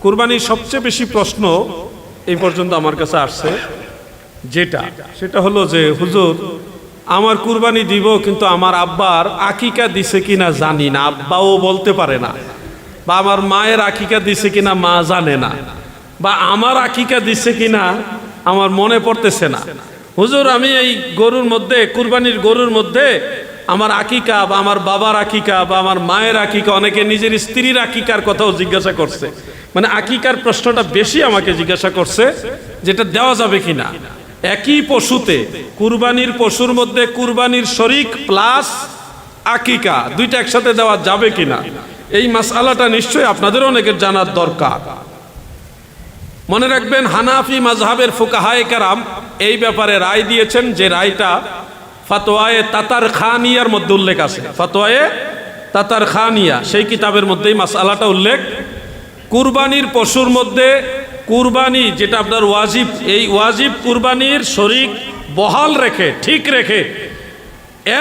কুরবানির সবচেয়ে বেশি প্রশ্ন এই পর্যন্ত আমার কাছে আসছে, সেটা হলো যে হুজুর আমার কুরবানি দিব, কিন্তু আমার আব্বার আকিকা দিছে কিনা জানি না, আব্বাও বলতে পারে না, বা আমার মায়ের আকিকা দিছে কিনা মা জানে না, বা আমার আকিকা দিছে কিনা আমার মনে পড়তেছে না। হুজুর আমি এই গরুর মধ্যে, কুরবানির গরুর মধ্যে আমার আকিকা বা আমার বাবার আকিকা বা আমার মায়ের আকিকা, অনেকে নিজের স্ত্রীর আকিকার কথাও জিজ্ঞাসা করছে, মানে আকিকার প্রশ্নটা বেশি আমাকে জিজ্ঞাসা করছে, যেটা দেওয়া যাবে কিনা। একই পশুতে, কুরবানির পশুর মধ্যে কুরবানির শরীক প্লাস আকিকা দুইটা একসাথে দেওয়া যাবে কিনা, এই মাসআলাটা নিশ্চয়ই আপনাদের অনেকের জানার দরকার। মনে রাখবেন হানাফি মাযহাবের ফুকাহায়ে কেরাম এই ব্যাপারে রায় দিয়েছেন, যে রায়টা ফাতোয়ায়ে তাতার খানিয়ার মধ্যে উল্লেখ আছে। ফাতোয়ায়ে তাতার খানিয়া সেই কিতাবের মধ্যেই মাসআলাটা উল্লেখ। কুরবানির পশুর মধ্যে কুরবানি যেটা আপনার ওয়াজিব, এই ওয়াজিব কুরবানির শরীক বহাল রেখে, ঠিক রেখে,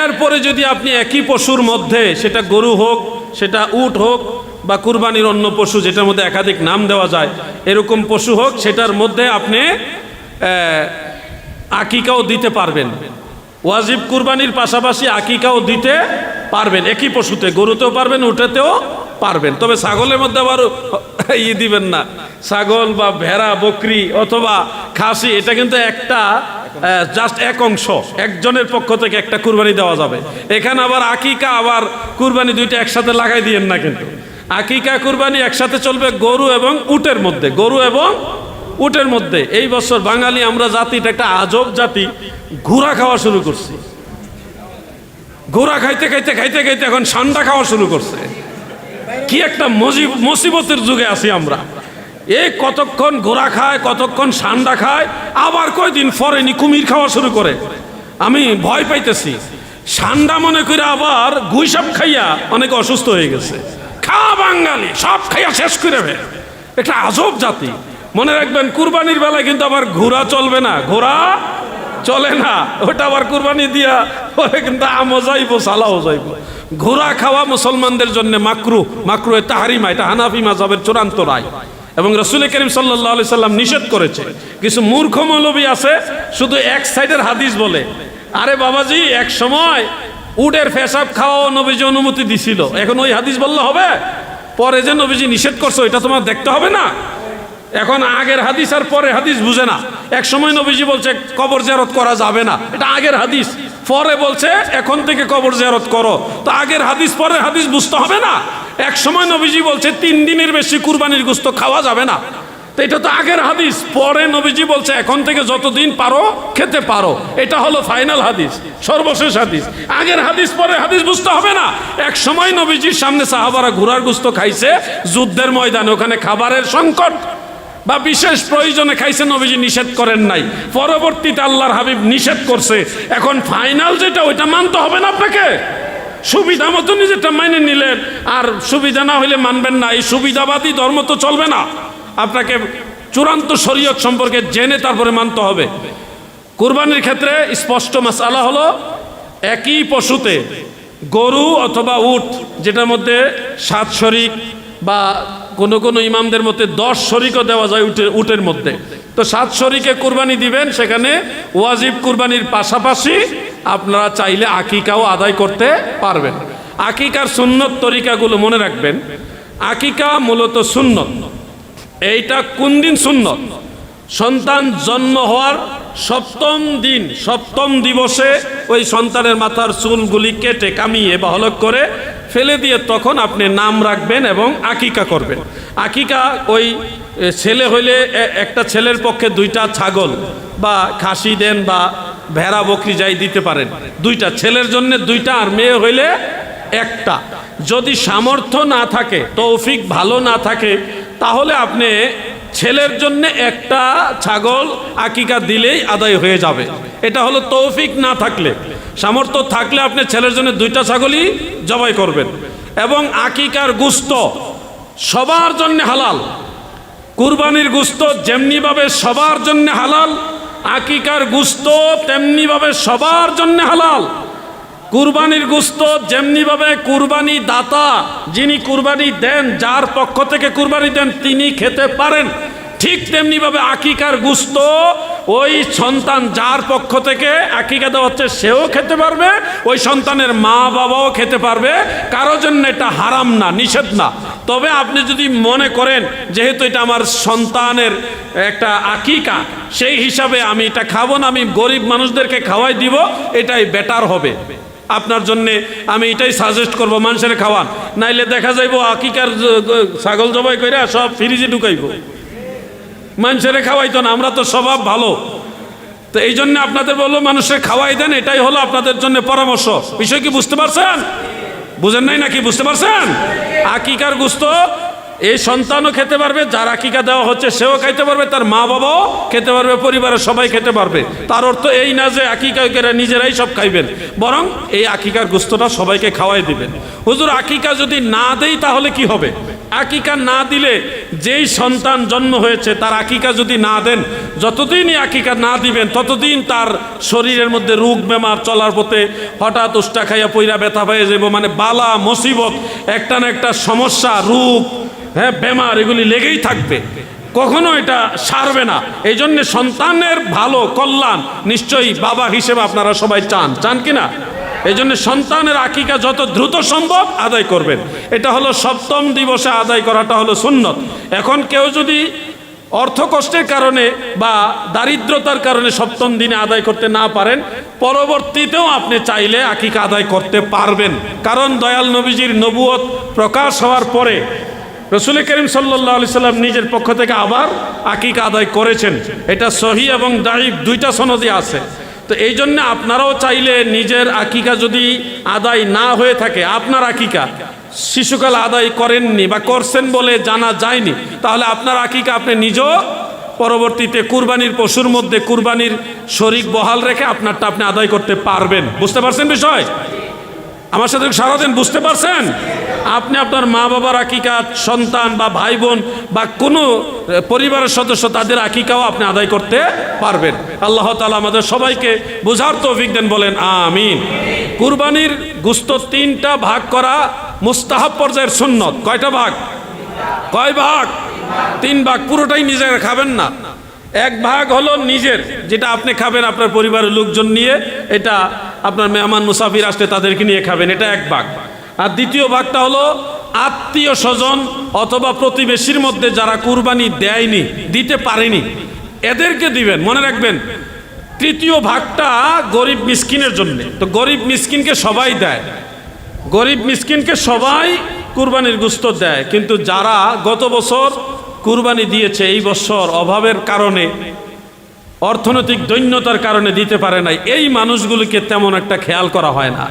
এরপরে যদি আপনি একই পশুর মধ্যে, সেটা গরু হোক, সেটা উট হোক, বা কুরবানির অন্য পশু যেটার মধ্যে একাধিক নাম দেওয়া যায়, এরকম পশু হোক, সেটার মধ্যে আপনি আকিকাও দিতে পারবেন। ওয়াজিব কুরবানির পাশাপাশি আকিকাও দিতে পারবেন, একই পশুতে, গরুতেও পারবেন, উটেতেও পারবেন। তবে ছাগলের মধ্যে আবার দিবেন না, ছাগল বা ভেড়া, বকরি অথবা খাসি, এটা কিন্তু একটা জাস্ট এক অংশ, একজনের পক্ষ থেকে একটা কুরবানি দেওয়া যাবে। এখানে আবার আকিকা আবার কুরবানি দুইটা একসাথে লাগাই দিয়েন না, কিন্তু আকিকা কুরবানি একসাথে চলবে গরু এবং উটের মধ্যে, গরু এবং উটের মধ্যে। এই বছর বাঙালি আমরা জাতিটা একটা আজব জাতি, ঘোড়া খাওয়া শুরু করছি। ঘোড়া খাইতে খাইতে খাইতে খাইতে এখন সান্ডা খাওয়া শুরু করছে। কি একটা মুসিবতের যুগে আছি আমরা। এই কতক্ষণ ঘোড়া খায়, কতক্ষণ সান্ডা খায়, আবার কয়দিন ফরেনি কুমির খাওয়া শুরু করে। আমি ভয় পাইতেছি, সান্ডা মনে করে আবার গুইসাপ খাইয়া অনেকে অসুস্থ হয়ে গেছে। খাওয়া বাঙালি সব খাইয়া শেষ করে ফেলে, একটা আজব জাতি। মনে রাখবেন কুরবানির বেলায় কিন্তু আবার ঘোড়া চলবে না, ঘোড়া চলে না, ওটা আবার কুরবানি দিয়া পরে কিন্তু আমও যাইব, সালাও যাইব। ঘোড়া খাওয়া মুসলমানদের জন্য মাকরুহে তাহরিমা, এটা হানাফি মাযহাবের চূড়ান্ত রায়, এবং রাসূল করিম সাল্লাল্লাহু আলাইহি সাল্লাম নিষেধ করেছে। কিছু মূর্খ মৌলবী আছে শুধু এক সাইডের হাদিস বলে, আরে বাবাজি এক সময় উটের পেশাব খাওয়াও নবীজি অনুমতি দিছিল, এখন ওই হাদিস বললে হবে? পরে যে নবীজি নিষেধ করছে এটা তোমার দেখতে হবে না? এখন আগের হাদিস আর পরের হাদিস বুঝে না। এক সময় নবীজি বলছে কবর জিয়ারত করা যাবে না, এটা আগের হাদিস, পরে বলছে এখন থেকে কবর জিয়ারত করো, তো আগের হাদিস পরের হাদিস বুঝতে হবে না? এক সময় নবীজি বলছে 3 দিনের বেশি কুরবানির গোশত খাওয়া যাবে না, তো এটা তো আগের হাদিস, পরে নবীজি বলছে এখন থেকে যতদিন পারো খেতে পারো, এটা হলো ফাইনাল হাদিস, সর্বশেষ হাদিস। আগের হাদিস পরের হাদিস বুঝতে হবে না? এক সময় নবীজির সামনে সাহাবারা ঘোড়ার গোশত খাইছে যুদ্ধের ময়দানে, ওখানে খাবারের সংকট বা বিশেষ প্রয়োজনে খাইছে, নবীজি নিষেধ করেন নাই, পরবর্তীতে আল্লাহর হাবিব নিষেধ করছে। এখন ফাইনাল যেটা ওইটা মানতে হবে না আপনাকে? সুবিধা মতো নিজেরটা মাইনে নিলেন, আর সুবিধা না হইলে মানবেন না, এই সুবিধাবাদী ধর্ম তো চলবে না। আপনাকে চূড়ান্ত শরীয়ত সম্পর্কে জেনে তারপরে মানতে হবে। কুরবানির ক্ষেত্রে স্পষ্ট মাসআলা হলো, একই পশুতে গরু অথবা উট, যেটার মধ্যে 7 শরীক বা কোনো ইমামদের মধ্যে 10 শরীকও দেওয়া যায় উটের মধ্যে, তো 7 শরীকে কুরবানি দিবেন। সেখানে ওয়াজিব কুরবানির পাশাপাশি আপনারা চাইলে আকিকাও আদায় করতে পারবেন। আকিকার সুন্নত তরিকাগুলো মনে রাখবেন। আকিকা মূলত সুন্নত। এইটা কোন দিন সুন্নত? সন্তান জন্ম হওয়ার 7ম দিন, 7ম দিবসে ওই সন্তানের মাথার চুলগুলি কেটে কামিয়ে বা হলক করে ফেলে দিয়ে তখন আপনি নাম রাখবেন এবং আকিকা করবেন। আকিকা ওই ছেলে হইলে একটা ছেলের পক্ষে 2টা ছাগল বা খাসি দেন বা ভেড়া বকরি যাই দিতে পারেন, 2টা, ছেলের জন্য 2টা, আর মেয়ে হইলে 1টা। যদি সামর্থ্য না থাকে, তৌফিক ভালো না থাকে, তাহলে আপনি ছেলের জন্য 1টা ছাগল আকিকা দিলেই আদায় হয়ে যাবে। এটা হলো তৌফিক না থাকলে। সামর্থ্য থাকলে আপনি ছেলের জন্য 2টা ছাগলই জবাই করবেন। এবং আকিকার গোশত সবার জন্য হালাল। কুরবানির গোশত যেমনিভাবে সবার জন্য হালাল, আকিকার গোশত তেমনিভাবে সবার জন্য হালাল। কুরবানির গোশত যেমনিভাবে কুরবানি দাতা যিনি কুরবানি দেন, যার পক্ষ থেকে কুরবানি দেন তিনি খেতে পারেন, ঠিক তেমনিভাবে আকিকার গোশত ওই সন্তান যার পক্ষ থেকে আকিকা দেওয়া হচ্ছে সেও খেতে পারবে, ওই সন্তানের মা বাবাও খেতে পারবে, কারোর জন্য এটা হারাম না, নিষেধ না। তবে আপনি যদি মনে করেন যেহেতু এটা আমার সন্তানের একটা আকিকা, সেই হিসাবে আমি এটা খাবো না, আমি গরিব মানুষদেরকে খাওয়াই দিব, এটাই বেটার হবে আপনার জন্যে। আমি এটাই সাজেস্ট করবো, মানুষের খাওয়ান, নাইলে দেখা যাইব আকিকার ছাগল জবাই কইরা সব ফ্রিজে ঢুকাইব, মানুষের খাওয়াইতো না। আমরা তো স্বভাব ভালো, তো এই জন্য আপনাদের বলবো মানুষের খাওয়াই দেন, এটাই হলো আপনাদের জন্য পরামর্শ। বিষয় কি বুঝতে পারছেন? বুঝেন নাই নাকি? বুঝতে পারছেন? আকিকার গোশত এই সন্তানও খেতে পারবে, যার আকিকা দেওয়া হচ্ছে সেও খাইতে পারবে, তার মা বাবাও খেতে পারবে, পরিবারের সবাই খেতে পারবে। তার অর্থ এই না যে আকিকা নিজেরাই সব খাইবেন, বরং এই আকিকার গোশতটা সবাইকে খাওয়াই দিবেন। হুজুর আকিকা যদি না দেই তাহলে কি হবে? আকিকা না দিলে যেই সন্তান জন্ম হয়েছে তার আকিকা যদি না দেন, যতদিনই আকিকা না দিবেন ততদিন তার শরীরের মধ্যে রোগ বেমার চলার পথে হঠাৎ উষ্টা খাইয়া পইরা ব্যথা পেয়ে যাব, মানে বালা মুসিবত, একটা না একটা সমস্যা, রোগ, হ্যাঁ বেমার, এগুলি লেগেই থাকবে, কখনো এটা সারবে না। এই জন্য সন্তানের ভালো কল্যাণ নিশ্চয়ই বাবা হিসেবে আপনারা সবাই চান, চান কিনা? এই জন্য সন্তানের আকিকা যত দ্রুত সম্ভব আদায় করবেন। এটা হলো সপ্তম দিবসে আদায় করাটা হলো সুন্নত। এখন কেউ যদি অর্থ কষ্টের কারণে বা দারিদ্রতার কারণে সপ্তম দিনে আদায় করতে না পারেন, পরবর্তীতেও আপনি চাইলে আকিকা আদায় করতে পারবেন। কারণ দয়াল নবীজির নবুয়ত প্রকাশ হওয়ার পরে রসুল করিম সাল্লাল্লাহু আলাইহি সাল্লাম নিজের পক্ষ থেকে আবার আকিকা আদায় করেছেন। এটা সহিহ এবং দাঈফ দুইটা সনদে আছে। তো এই জন্য আপনারাও চাইলে নিজের আকিকা যদি আদায় না হয়ে থাকে, আপনার আকিকা শিশুকাল আদায় করেননি বা করছেন বলে জানা যায়নি, তাহলে আপনার আকিকা আপনি নিজেও পরবর্তীতে কুরবানির পশুর মধ্যে কুরবানির শরীক বহাল রেখে আপনারটা আপনি আদায় করতে পারবেন। বুঝতে পারছেন বিষয়? আমার সাথে সারাদিন বুঝতে পারছেন? আপনি আপনার মা বাবার আকিকা, সন্তান বা ভাই বোন বা কোনো পরিবারের সদস্য তাদের আকিকাও আপনি আদায় করতে পারবেন। আল্লাহ তাআলা আমাদের সবাইকে বোঝার তৌফিক দেন, বলেন আমিন। কুরবানির গোশত তিনটা ভাগ করা মুস্তাহাব পর্যায়ের সুন্নত। কয়টা ভাগ? কয় ভাগ? 3 ভাগ। পুরোটাই নিজেরা খাবেন না। এক ভাগ হলো নিজের, যেটা আপনি খাবেন আপনার পরিবারের লোকজন নিয়ে, এটা আপনার মেহমান মুসাফির আসলে তাদেরকে নিয়ে খাবেন, এটা এক ভাগ। আর দ্বিতীয় ভাগটা হলো আত্মীয় স্বজন অথবা প্রতিবেশীর মধ্যে যারা কুরবানি দেয়নি, দিতে পারেনি, এদেরকে দিবেন। মনে রাখবেন তৃতীয় ভাগটা গরিব মিসকিনের জন্য। তো গরিব মিসকিনকে সবাই দেয়, গরিব মিসকিনকে সবাই কুরবানির গোশত দেয়, কিন্তু যারা গত বছর কুরবানি দিয়েছে এই বছর অভাবের কারণে, অর্থনৈতিক দৈন্যতার কারণে দিতে পারে নাই, এই মানুষগুলিকে তেমন একটা খেয়াল করা হয় না।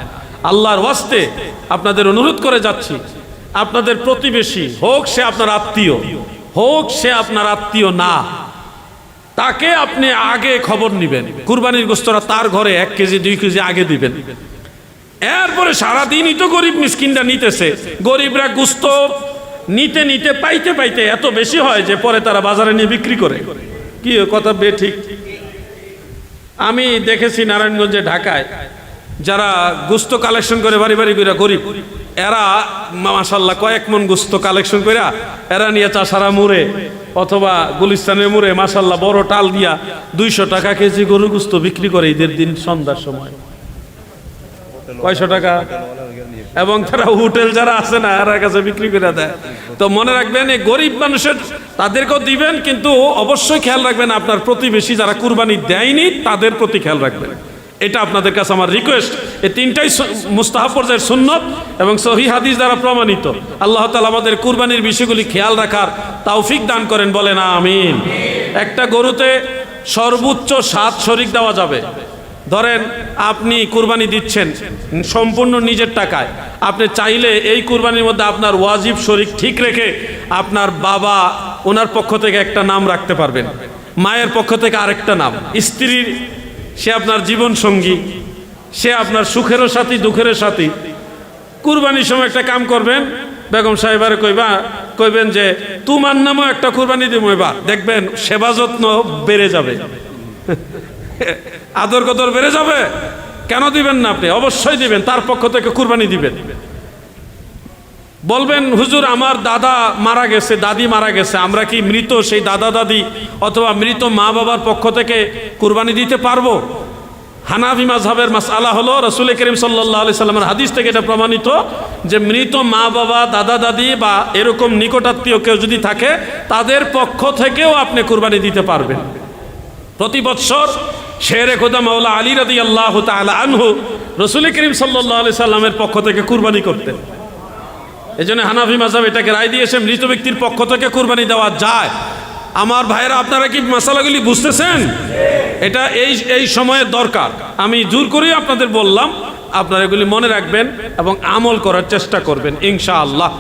আল্লাহর ওয়াস্তে আপনাদের অনুরোধ করে যাচ্ছি, আপনাদের প্রতিবেশী হোক সে আপনার আত্মীয়, হোক সে আপনার আত্মীয় না, তাকে আপনি আগে খবর নেবেন। কুরবানির গোশতটা তার ঘরে 1 কেজি 2 কেজি আগে দিবেন। এরপরে সারাদিনই তো গরিব মিসকিনরা নিতেছে, গরিবরা গোশত নিতে নিতে পাইতে পাইতে এত বেশি হয় যে পরে তারা বাজারে নিয়ে বিক্রি করে। কি কথা বে ঠিক? আমি দেখেছি নারায়ণগঞ্জে, ঢাকায় যারা গোশত কালেকশন করে বাড়ি বাড়ি করে, গরিব এরা মাশাআল্লাহ কয়েক মন গোশত কালেকশন করে এরা নিয়ে চাষারা মুড়ে অথবা গুলিস্তানের মুড়ে মাশাআল্লাহ বড় টাল দিয়া 200 টাকা কেজি গরু গোশত বিক্রি করে ঈদের দিন সন্ধ্যার সময়। 500 টাকা। এবং তারা হোটেল যারা আছে না এর কাছে বিক্রি করে দেয়। তো মনে রাখবেন এই গরিব মানুষের তাদেরকেও দিবেন, কিন্তু অবশ্যই খেয়াল রাখবেন আপনার প্রতিবেশী যারা কুরবানি দেয়নি তাদের প্রতি খেয়াল রাখবেন। এটা আপনাদের কাছে আমার রিকোয়েস্ট। এই তিনটাই মুস্তাহাব পর্যায়ের সুন্নত এবং সহিহ হাদিস দ্বারা প্রমাণিত। আল্লাহ তাআলা আমাদের কুরবানির বিষয়গুলি খেয়াল রাখার তৌফিক দান করেন, বলেন আমিন। একটা গরুতে সর্বোচ্চ 7 শরীক দেওয়া যাবে। ধরেন আপনি কুরবানি দিচ্ছেন সম্পূর্ণ নিজের টাকায়, আপনি চাইলে এই কুরবানির মধ্যে আপনার ওয়াজিব শরীক ঠিক রেখে আপনার বাবা ওনার পক্ষ থেকে একটা নাম রাখতে পারবেন, মায়ের পক্ষ থেকে আরেকটা নাম, স্ত্রীর সে আপনার জীবন সঙ্গী, সে আপনার সুখেরও সাথী দুঃখেরও সাথী। কুরবানির সময় একটা কাম করবেন, বেগম সাহেবারে কইবেন যে তোমার নামও একটা কুরবানি দিব, এবার দেখবেন সেবা যত্ন বেড়ে যাবে, আদর কদর বেড়ে যাবে। কেন দিবেন না? আপনি অবশ্যই দিবেন, তার পক্ষ থেকে কুরবানি দিবেন। বলবেন হুজুর আমার দাদা মারা গেছে, দাদি মারা গেছে, আমরা কি মৃত সেই দাদা দাদি অথবা মৃত মা বাবার পক্ষ থেকে কুরবানি দিতে পারবো? হানাফি মাযহাবের মাসআলা হলো, রাসূল করিম সাল্লাল্লাহু আলাইহি সাল্লামের হাদিস থেকে এটা প্রমাণিত যে মৃত মা বাবা দাদা দাদি বা এরকম নিকটাত্মীয় কেউ যদি থাকে তাদের পক্ষ থেকেও আপনি কুরবানি দিতে পারবেন। প্রতি বৎসর শেরে খোদা মাওলা আলী রাদিয়াল্লাহু তাআলা আনহু রাসূল করিম সাল্লাল্লাহু আলাইহি সাল্লামের পক্ষ থেকে কুরবানি করতেন। এজন্য হানাফি মাযহাব এটাকে রায় দিয়েছে মৃত ব্যক্তির পক্ষ থেকে কুরবানি দেওয়া যায়। আমার ভাইয়েরা, আপনারা কি মাসালাগুলি বুঝতেছেন? এটা এই সময়ের দরকার। আমি জোর করে আপনাদের বললাম, আপনারা এগুলি মনে রাখবেন এবং আমল করার চেষ্টা করবেন ইনশাআল্লাহ।